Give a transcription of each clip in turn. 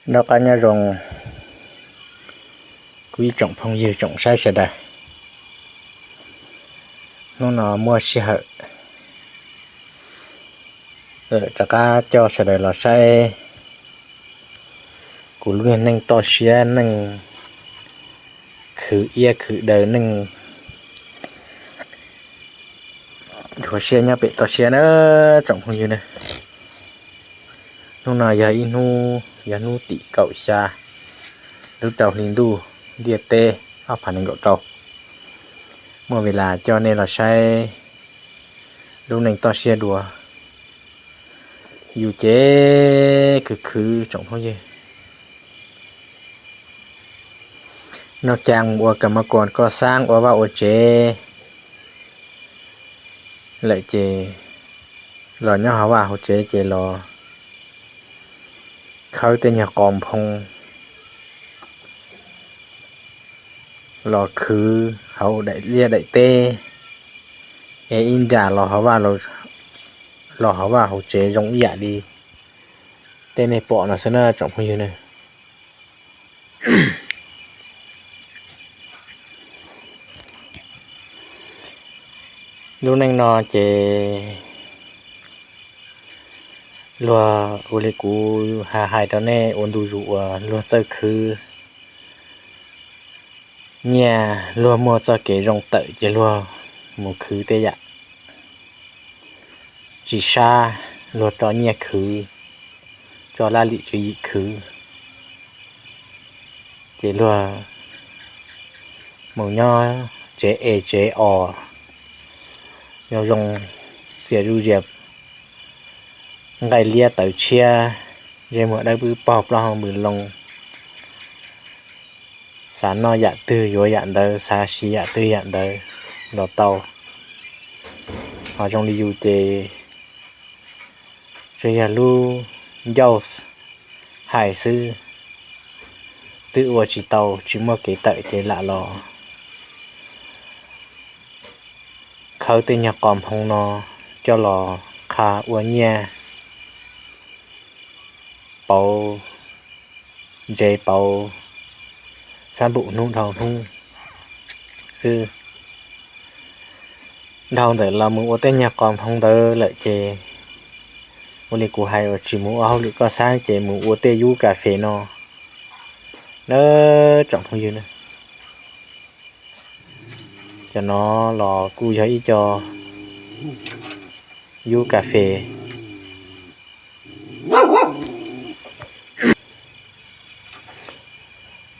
nó có nhà rồng quý trọng phong dư trọng sai sẽ đây nó mua xe hợ cho cá cho sẽ đây là sai của luôn nâng to xe nâng khử ia khử đời nâng đồ xe nha bị to xe nữa trọng phong dư này nó nào giờ inu tị cậu xa lúc trâu hình đu địa tê áp phản ứng cậu trâu mua về là cho nên là sai lúc này to xe đùa dù chế cực khứ trọng thôi gì nó chàng qua cả mà còn có sang qua vào chế lại chế lò nhau hả vào chế lò khơi tên nhà còn phong lò khứ hậu đại lia đại tê in giả lò hả vào hậu chế giống dạ đi tên này bỏ nó sẽ là trọng không như này lúc này nó chế lùa ô lê cú hai đó nè ôn đủ dụ lùa chơi khứ nhà lùa mua cho cái rong tự chế lùa một khứ tê dạ chỉ xa lùa đó nhà khứ cho la lị cho dị khứ chế lùa màu nho chế ỏ nhau rong xìa ru dẹp ngày lia tới chia rồi mở đây bự bọc ra bự lông sáng nó dạ tư vô dạ đời xa xí dạ tư dạ đời đỏ tàu họ trong đi du chế rồi dạ lưu dâu hải sư tự ua chỉ tàu chỉ mua cái tợi chế lạ lò khởi từ nhà còn phong nó cho lò khá ua nha bầu dây bầu sa bụ nung đầu nung sư đầu để là muốn ô tên nhà còn không đỡ lợi chè ô lì cụ hay ở chỉ muốn ao lì có sáng chè muốn ô tê du cà phê nó trọng không dư nữa cho nó lò cu giấy cho du cà phê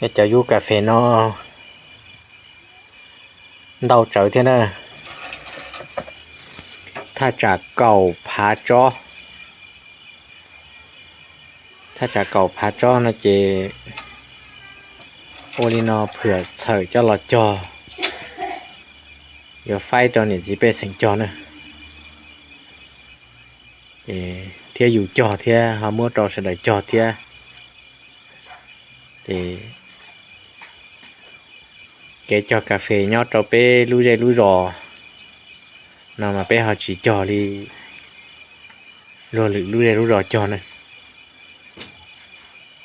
cái chợ du cà phê nó đâu trở thế này ta trả cầu phá cho nó chỉ ô nó phửa sở cho là cho giờ phai cho này chỉ bé sinh cho nữa thì dù cho thì họ mua trò sẽ đợi cho thì cái cho cà phê nhót cho bé lú dây lú rò nào mà bé họ chỉ cho đi rồi lú dây lú rò cho này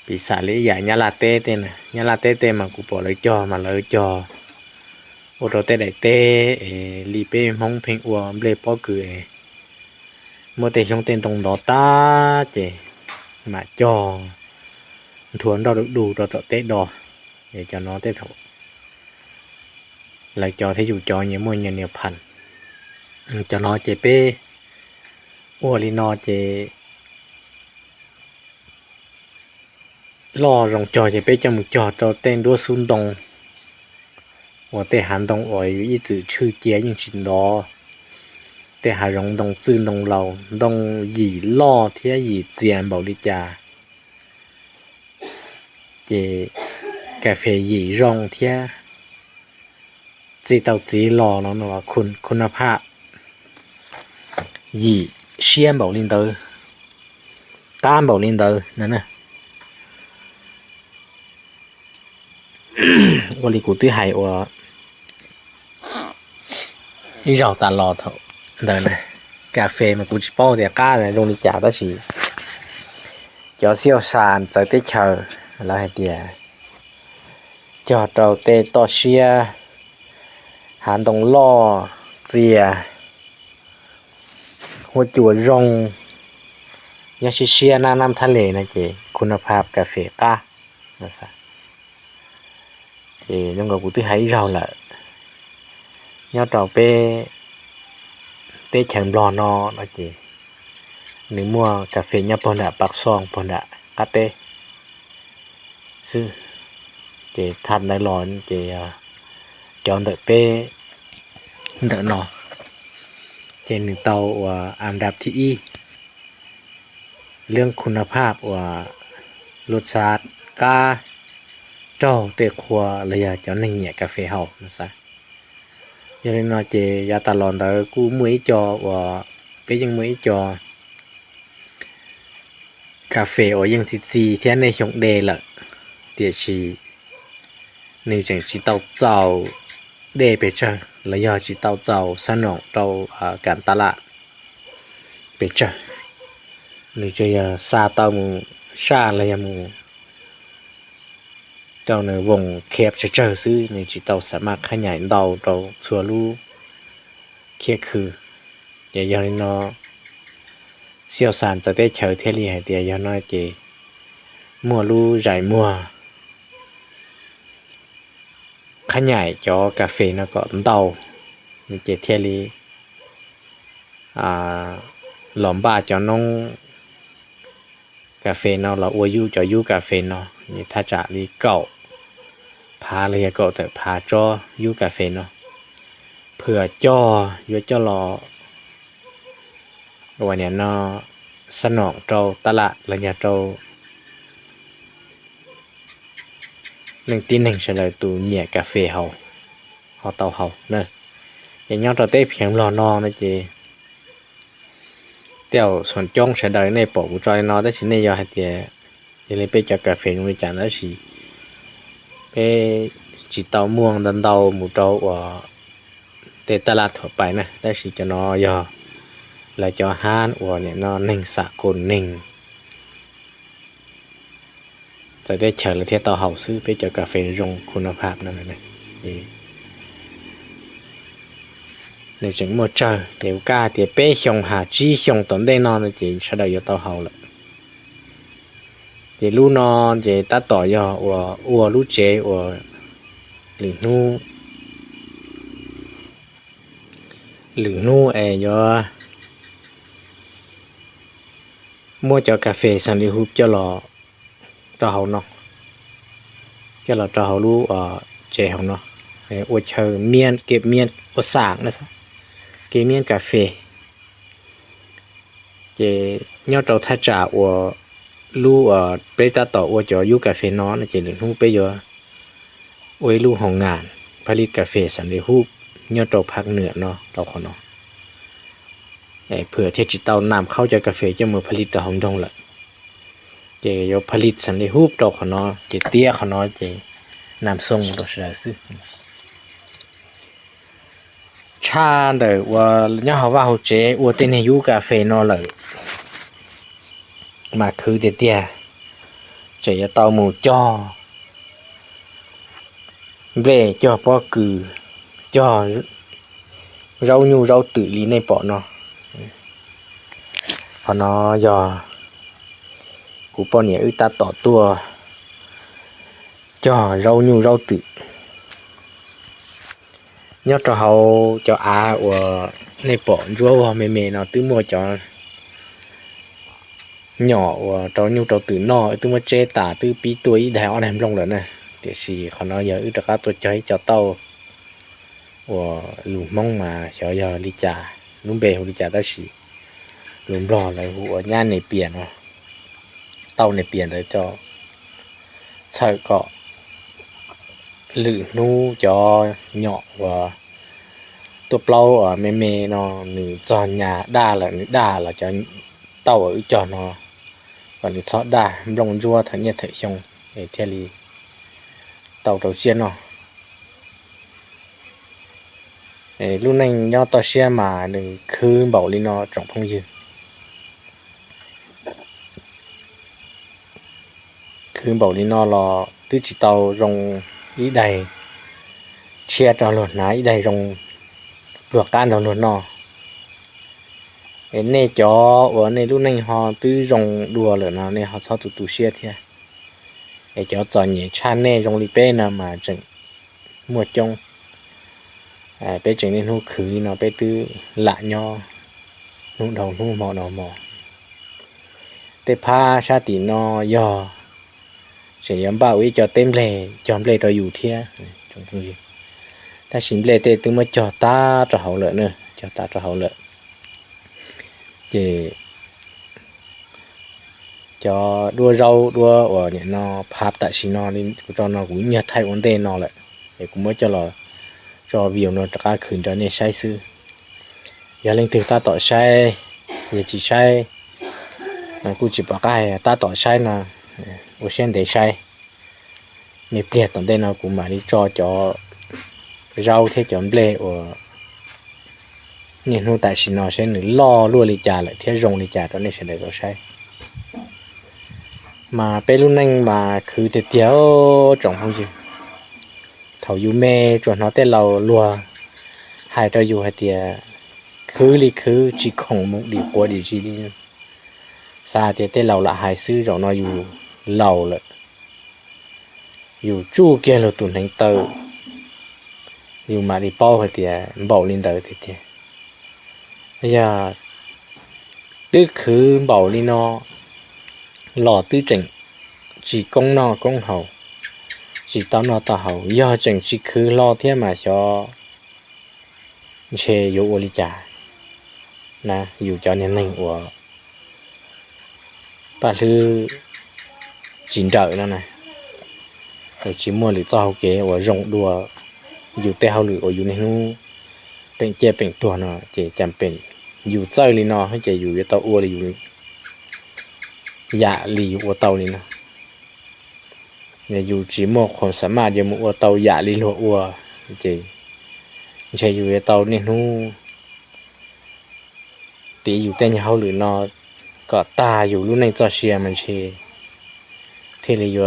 bị xả lấy giải nhà latte tên này nhà latte mà cũng bỏ lấy cho mà lấy cho ô tô tê đại tê li bé mong phèn ua ble bỏ cười mua tiền trong tên tông đó ta chỉ mà cho thuần đó được đủ rồi tết đỏ để cho nó tết thổ lại cho thấy dù cho những môi nhiều phần cho nó chế pe ô li nó chế lo rong cho chế pe cho một cho tên đua xuân đồng và tên hàn đồng ở ý chữ chữ chế những chuyện đó tên hà rong đồng chữ đồng lầu đồng gì lo thế gì tiền bảo đi trả chế cà phê gì rong thế chỉ tàu chỉ lò nó làคุณภาพgì xiên bảo lên tới cam bảo lên tới nè ô lì cụ tứ hải ở đi rau tà lò thầu đời này cà phê mà cụ chỉ bao thì cá này luôn đi trả đó chỉ cho siêu sàn tới tết chờ là hay tìa cho trâu tê to xia hàn đồng lo dìaหัวจั่วรงยาชิเชียน้ำทะเลนะเจคุณภาพกาแฟก้านะซะเจยังก็กูตื้อให้เราละยอดเราเป้แข็งบลอนอนะเจหนึ่งมัวกาแฟยาปอนดะปักซองปอนดะกาเต้ซื้อเจทันได้ร้อนเจจอนเดเป้เดนอเจหนึ่งเตาว่าอันดับที่เรื่องคุณภาพว่ารสชาติกาเจ้าเตครัวระยะเจ้าหนึ่งเนี่ยกาแฟเฮานะซะอย่างน้อยเจยาตลอดเด้อกูมื้อจอว่าไปยังมื้อจอกาแฟโอยัง14แท้ในชงเดละเตียชีนี่จังสิเตาเจ้าเดไปจ้ะระยะสิเตาเจ้าสนองเตาการตลาดไปจ้ะนี่จะซาเตาหมูชาระยะหมูเจ้าในวงแคบจะเจอซื้อนี่สิเตาสามารถขยายเตาชั่วรู้เคียคืออย่าๆนอเสี่ยวสารจะได้เชิญเทลีให้เดียวน้อยเจมัวรู้ใหญ่มัวขยายจอกาแฟแล้วก็เตานี่เจเทลีหลอมบ้าจอน้องกาแฟเนาะเราอวยอยู่จออยู่กาแฟเนาะนี่ถ้าจะลีเก่าพาเลยก็แต่พาจออยู่กาแฟเนาะเผื่อจ้ออยู่จ้อรอวันนี้เนาะสนองเจ้าตลาดระยะเจ้า1ตี1เฉลยตูเนี่ยกาแฟเฮาเตาเฮาเนาะอย่างยอดเราเต้เพียงรอนอนะเจเตี่ยวส่วนจ้องเฉลยในปอกูจอยนอได้สิในยอให้เตียยังเลยไปจากกาแฟมีจานแล้วสิไปจิเตาม่วงดันเตาหมูเตาว่าเตตลาดทั่วไปนะได้สิจะนอยอแล้วจอห้านอัวเนี่ยนอ1สากล1จะได้เฉินละเทียเตาเฮาซื้อไปจากกาแฟรงคุณภาพนั่นนะในจังหมดเจอเดี๋ยวกาเดี๋ยวเป้ชงหาจี้ชงตอนได้นอนจะใช้ได้ยอเตาเฮาละเดี๋ยวรู้นอนจะตัดต่อยออัวรู้เจอัวหรือนู่ยอมัวเจ้ากาแฟสันลิฮุบเจ้ารอเตาเฮาเนาะเจ้ารอเตาเฮารู้เจเฮาเนาะอวดเชิงเมียนเก็บเมียนอสางนะซะเก็บเมียนกาแฟเจยอดเตาถ้าจ่าอวรู้ไปตัดต่ออวจออยู่กาแฟนอนเจหรือฮู้ไปยออวยรู้ของงานผลิตกาแฟสันลิฮุบยอดเตาภาคเหนือเนาะเตาขอเนาะเผื่อที่จิเตาน้ำเข้าจากกาแฟจะมือผลิตของดงละเจยผลิตสันลิฮุบดอกขอเนาะเจเตี้ยขอเนาะเจน้ำส่งดอกซื้อชาเด้อว่าย่อว่าเฮาเจอวเตนอยู่กาแฟเนาะเลยมาคือเตี้ยเจยเตาหมูจ้อเบรจ้อป้อคือจ้อเราอยู่เราตื่นลีในปอเนาะพอเนาะยอกูปอเนี่ยตาต่อตัวจ้อเราอยู่เราตื่นnhớ cho hậu cho của này bỏ rùa mềm mềm nào tứ mua cho nhỏ cho nhu cho từ nọ tứ mua chế tả tứ bí tuổi đại họ làm lông rồi nè để xì họ nói giờ được các tôi chơi cho tao của lùm mong mà cho giờ đi trả lùm bề đi trả ta xì lùm rò lại của nhà này biển rồi tao này biển để cho chơi cọ lử nu cho nhỏ vàตัวเปล่าเมเนาะหรือจอนหญ้าด่าละจะเต้าจอนเนาะก่อนนี้ซอด่าลงจั่วทันเนี่ยเถชงเทลีเต้าเชียนเนาะรุ่นนั้นยอดต่อเชียมาหนึ่งคือเบาลีเนาะจ่องพงยืน คือบอกนี่นอรอตื้อจิเตาลงอีใดเชียร์ดาวน์โหลดนะอีใดลงปลวกการดาวน์โหลดนอเน่จอว่าในรุ่นนั้นhọตื้อลงดัวเลยนะเนี่ยเขาชอบตุเชียร์เที่ยจอจอนี่ชาแน่ลงลิเป้นะมาจังหมวดจงไปจังนี่ฮู้คือเนาะไปตื้อละยอฮู้ดองฮู้หมอเนาะหมอแต่พาชาตินอยอเสียมบ่าวอีจอเต็มแลจอมแลตออยู่เที่ยจงพูดถ้าสินแลเตตึงมาจอตาจะเฮาเลยเนาะจอตาจะเฮาเลยเจcho đua rau đua ở những nó pháp tại xin nó nên cho nó cũng nhật thay vấn đề nó lại để cũng mới cho là cho việc nó cả khẩn cho nên sai sư giờ lên từ ta tỏ sai giờ chỉ sai mà cũng chỉ bảo cái ta tỏ sai là ở trên để sai nên bịa tổng đây nó cũng mà đi cho rau thế chọn bê ở nhìn hôm tại xin nó sẽ nữa lo luôn đi trả lại thế rong đi trả cho nên sẽ để có sai màไปรุ่นนั้นมาคือแต่เดียวจ่องฮู้จิเขาอยู่แม่จวนเฮาแต่เราลัวหายตออยู่หาเตียคือลิคือจิของมุกดีกว่าดีจีนี่ซาเตียแต่เราละหายซื้อจ่องเนาะอยู่เหล่าละอยู่จู้เกียนเราตุนทั้งเตออยู่มาดิป้อหาเตียเบาลินเตอเตียอย่าตึกคือเบาลินเนาะlò tư chỉnh chỉ công nọ công hậu chỉ tao nọ tao hậu do chỉnh chỉ cứ lo thế mà cho chê yếu oli trả nè yếu cho nên mình của bà thư chín trợ đó này rồi chỉ mua lưỡi tao kế ở rộng đùa yếu tê hậu lưỡi ở yếu nên nóเป็นเจ็บเป็นตัวเนาะเจจำเป็นอยู่เจ้าลีนอให้เจอยู่เตาอ้วเลยอยู่อย่าหลีอัวเตานี่นะเนี่ยอยู่จีหมอกความสามารถอยู่อัวเตาอย่าหลีหัวอัวเจใช่อยู่เตานี่นูตีอยู่แต่เฮาหรือนอก็ตาอยู่รู้ในจอเชียมันเชเทเลยอยู่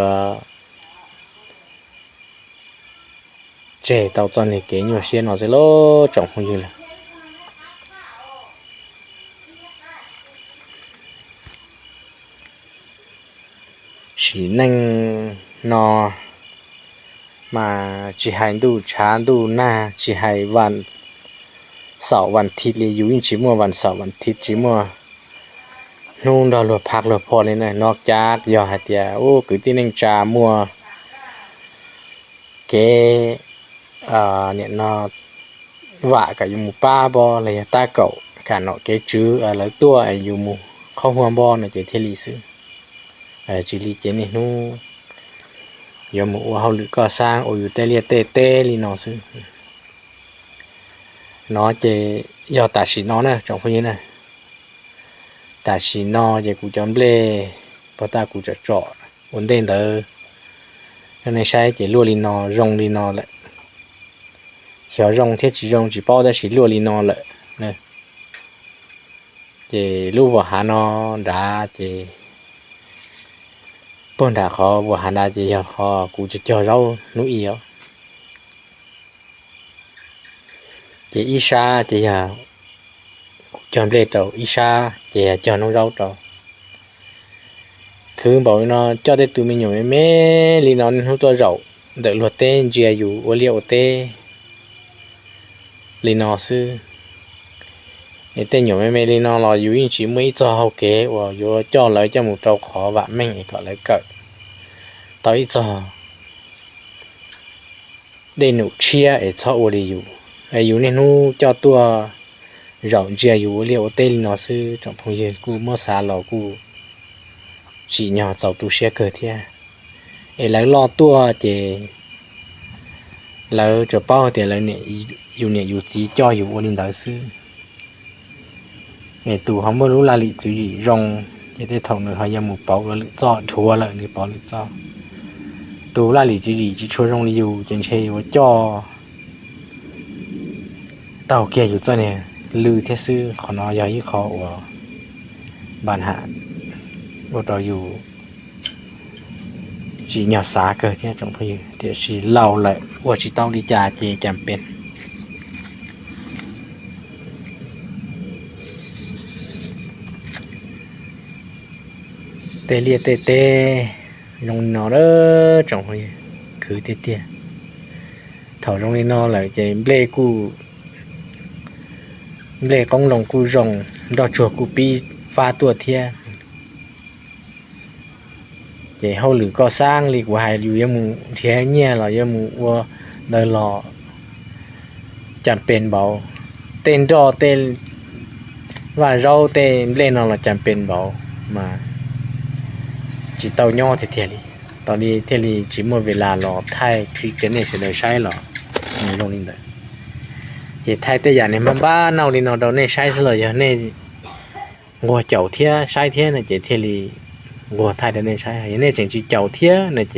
เจเตาตอนนี้เก๋อยู่เชียนอซิโลจ่องฮู้อยู่ล่ะchỉ nên nó mà chỉ hai đủ chán đủ na chỉ haiวันเสาร์วันอาทิตย์เลยอยู่ยิ่งchỉ muaวันเสาร์วันอาทิตย์chỉ muaนู่นเราหลบพักหลบพอเลยนะนอกจากยอหัดเดียโอ้คือที่นึงจะมัวเกเนี่ยนอว่ากับอยู่หมู่ป้าบ่อะไรตาเก่ากันเนาะเกจื้ออะไรตัวอยู่หมู่เข้าหัวบ่น่ะจะเทลีซื้อchỉ lý chế này nó giờ một hậu lự có sang ở tê lia tê li nó sư nó chế giờ ta chỉ nó nè trong như này ta chỉ nó giờ cũng chấm lê và ta cũng chọn chọn ổn định đó cho nên sai chế lúa li nó rong li nó lại giờ rong thế chỉ rong chỉ bao đã chỉ lúa li nó lại nè chế lúa vào hà nó đã chế bọn đã khó vừa hàn đã gì họ cũng cho rau nuôi yếu chỉ isa chỉ chọn lên đầu isa chỉ cho nó rau đầu cứ bảo nó cho đến tụi mình nhiều mấy li nó không to rau đợi luật tên gìอยู่ở liệu tê li nó sư tên nhiều mấy li nó làอยู่chỉ mấy cho hậu kế và vô cho lấy cho một trâu khó và mình gọi lấy cỡ tới cho để nụ chia để cho ô điอยู่อยู่nên nó cho tua rộng chiaอยู่liệu tên nó sư trong phong yên cu mua xả lò cu chỉ nhỏ giàu tu xe cờ thia lấy lo tua thì lấy cho bao thì lấy nèอยู่chỉ choอยู่lên đó sư ngày tù không có lúc là lịch chữ gì rong chỉ để thầu nữa hay là một bao là lựa chọn thua lại để bao lựa chọn tù là lịch chữ gì chỉ cho rong liu trên xe và cho tàu kiaอยู่ตัวเนี่ยลือเทซื้อขอนอยายี่ขอว่าบ้านหาดบ่ต่ออยู่ chỉ nhỏ xá cơ thế trong bây thì chỉ lâu lại của chỉ tao đi trà chỉ chẳngเป็นtê lia tê tê nông nó đó trong bây cứ tê tê thầu trong này nó lại cái ble cu ble con lồng cu rồng đo chuột cu pi pha tua thia vậy hậu lử có sang lì của haiอยู่ยมูเทียเนี่ยเรายมูว่าได้รอจำเป็นเบาเต้นดอเต้นว่าเราเต้นเล่นเราจำเป็นเบามาจิเต้าย่อเทียลิตอนนี้เทียลิจิหมดเวลารอไทยคลิกกันเนี่ยสิได้ใช้หรอนี่ลงนี่ได้เจไทยแต่อย่างนี้มันบ้าเนานี่เนาะเราเนี่ยใช้ซะเลยเนี่ยงัวเจ้าเทียใช้เทียน่ะเจเทียลิงัวไทยได้เนี่ยใช้อย่างนี้จังสิเจ้าเทียน่ะเจ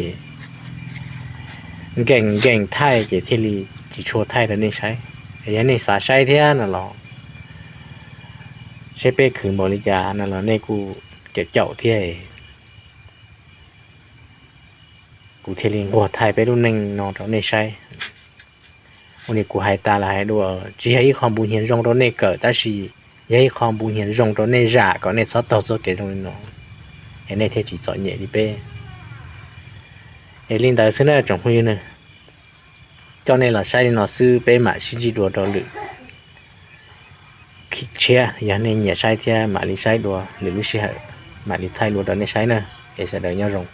เก่งไทยเจเทียลิจิโชว์ไทยได้เนี่ยใช้อย่างนี้สาใช้เทียน่ะหรอใช้ไปคืนบริจาคนั่นล่ะเนี่ยกูจะเจ้าเทียกูเทลิงงัวไทยไปรุ่นนึงเนาะเราเนี่ยใช้วันนี้กูให้ตาละให้ดู只係ความบุญเห็นรงตรงนี้เกิดแต่是也ความบุญเห็นรงตรงนี้ราก็เนี่ยซอต่อซอเกตรงนี้เนาะไอ้เนี่ยเทจิจ่อเหนี่ยดิเป้ไอ้ลิงดาซึ่งน่ะจงฮู้อยู่เนี่ยเจ้าเนี่ยล่ะใช้เนาะซื้อไปมาสิจิดัวดอหรือคิดเชียอย่างนี้เนี่ยใช้เที่ยมาลิใช้ดัวหรือรู้สิมาลิไทยดัวดอเนี่ยใช้นะไอ้ซะเดยญารง